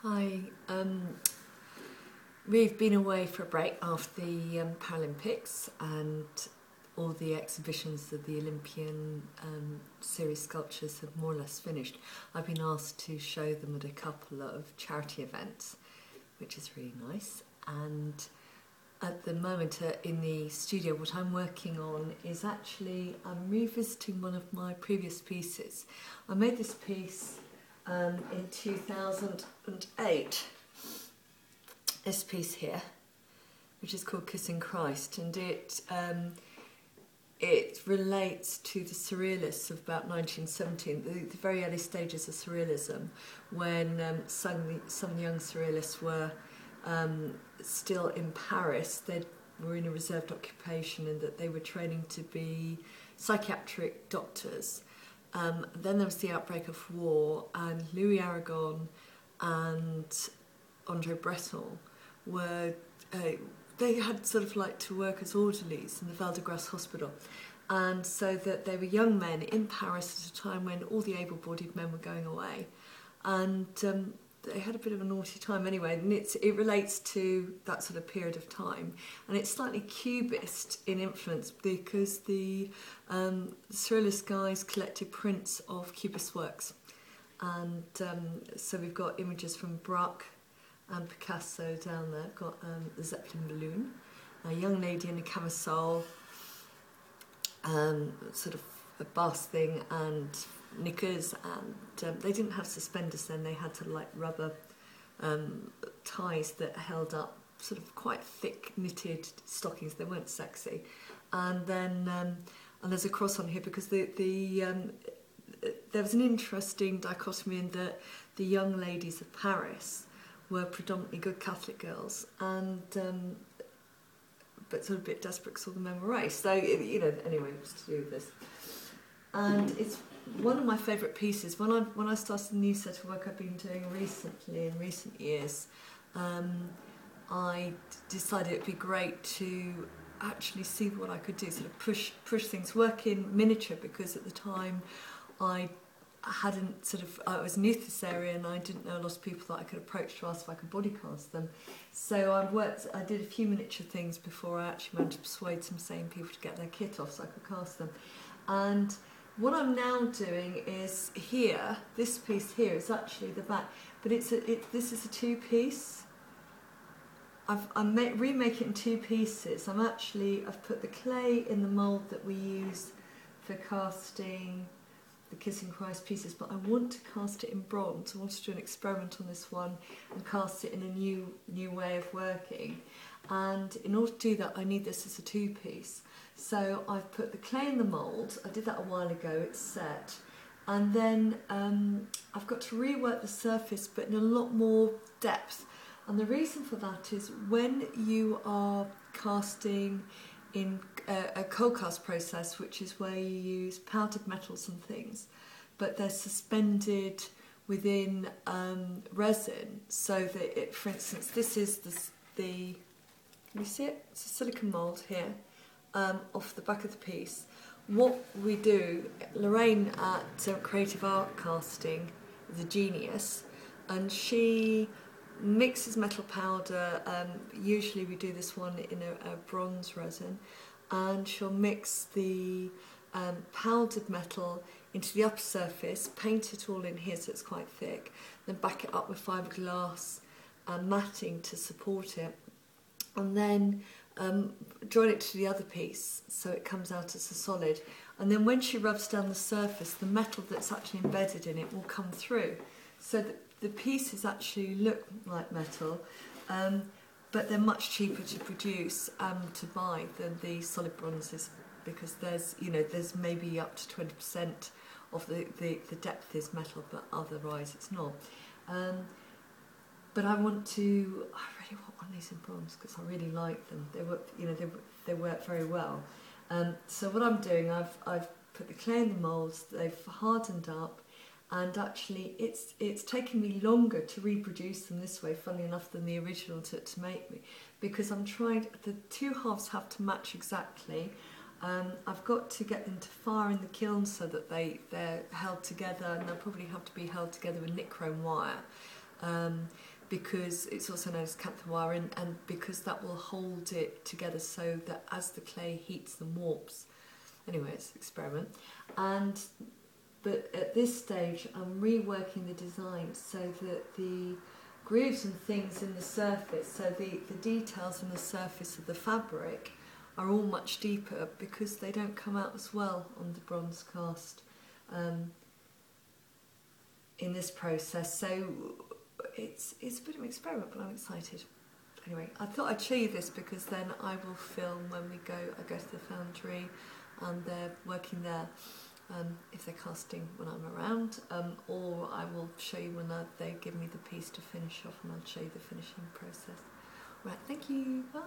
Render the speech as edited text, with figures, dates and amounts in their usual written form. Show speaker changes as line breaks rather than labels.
Hi. We've been away for a break after the Paralympics and all the exhibitions of the Olympian series sculptures have more or less finished. I've been asked to show them at a couple of charity events, which is really nice. And at the moment in the studio, what I'm working on is actually I'm revisiting one of my previous pieces. I made this piece in 2008. This piece here, which is called Kissing Christ, and it relates to the surrealists of about 1917, the very early stages of surrealism, when some young surrealists were still in Paris. They were in a reserved occupation and that they were training to be psychiatric doctors. Then there was the outbreak of war, and Louis Aragon and André Breton were they had sort of like to work as orderlies in the Val de Grace hospital, and so that they were young men in Paris at a time when all the able-bodied men were going away, and they had a bit of a naughty time anyway, and it relates to that sort of period of time, and it's slightly cubist in influence because the surrealist guys collected prints of cubist works, and so we've got images from Braque and Picasso down there. Got the Zeppelin balloon, a young lady in a camisole, sort of a bust thing, and knickers, and they didn't have suspenders then. They had sort of like rubber ties that held up sort of quite thick knitted stockings. They weren't sexy, and then and there's a cross on here because there was an interesting dichotomy in that the young ladies of Paris were predominantly good Catholic girls, and but sort of a bit desperate because all the men were race. So anyway, it was to do with this, and it's one of my favourite pieces. When I started a new set of work I've been doing recently in recent years, I decided it'd be great to actually see what I could do, sort of push things, work in miniature, because at the time I was new to this area and I didn't know a lot of people that I could approach to ask if I could body cast them. So I did a few miniature things before I actually managed to persuade some sane people to get their kit off so I could cast them. And what I'm now doing is here, this piece here is actually the back, but this is a two-piece. I'm remake it in two pieces. I've put the clay in the mould that we use for casting the Kissing Christ pieces, but I want to cast it in bronze. I want to do an experiment on this one and cast it in a new way of working. And in order to do that, I need this as a two-piece. So I've put the clay in the mould. I did that a while ago. It's set. And then I've got to rework the surface, but in a lot more depth. And the reason for that is when you are casting in a cold cast process, which is where you use powdered metals and things, but they're suspended within resin, so that for instance, this is the can you see it? It's a silicone mould here off the back of the piece. What we do, Lorraine at Creative Art Casting is a genius, and she mixes metal powder. Usually we do this one in a bronze resin, and she'll mix the powdered metal into the upper surface, paint it all in here so it's quite thick, then back it up with fiberglass matting to support it, and then join it to the other piece so it comes out as a solid. And then when she rubs down the surface, the metal that's actually embedded in it will come through, so that the pieces actually look like metal, but they're much cheaper to produce to buy than the solid bronzes, because there's maybe up to 20% of the depth is metal, but otherwise it's not. But I really want one of these in bronze because I really like them. They work very well. So what I'm doing, I've put the clay in the moulds. They've hardened up. And actually, it's taken me longer to reproduce them this way, funnily enough, than the original to make me, because I'm trying. The two halves have to match exactly. I've got to get them to fire in the kiln so that they're held together, and they'll probably have to be held together with nichrome wire. because it's also known as camphor wire, and because that will hold it together so that as the clay heats and warps. Anyway, it's an experiment. But at this stage, I'm reworking the design so that the grooves and things in the surface, so the details on the surface of the fabric are all much deeper because they don't come out as well on the bronze cast in this process. So it's a bit of an experiment, but I'm excited. Anyway, I thought I'd show you this because then I will film when I go to the foundry and they're working there, if they're casting when I'm around, or I will show you when they give me the piece to finish off, and I'll show you the finishing process. Right, thank you, bye.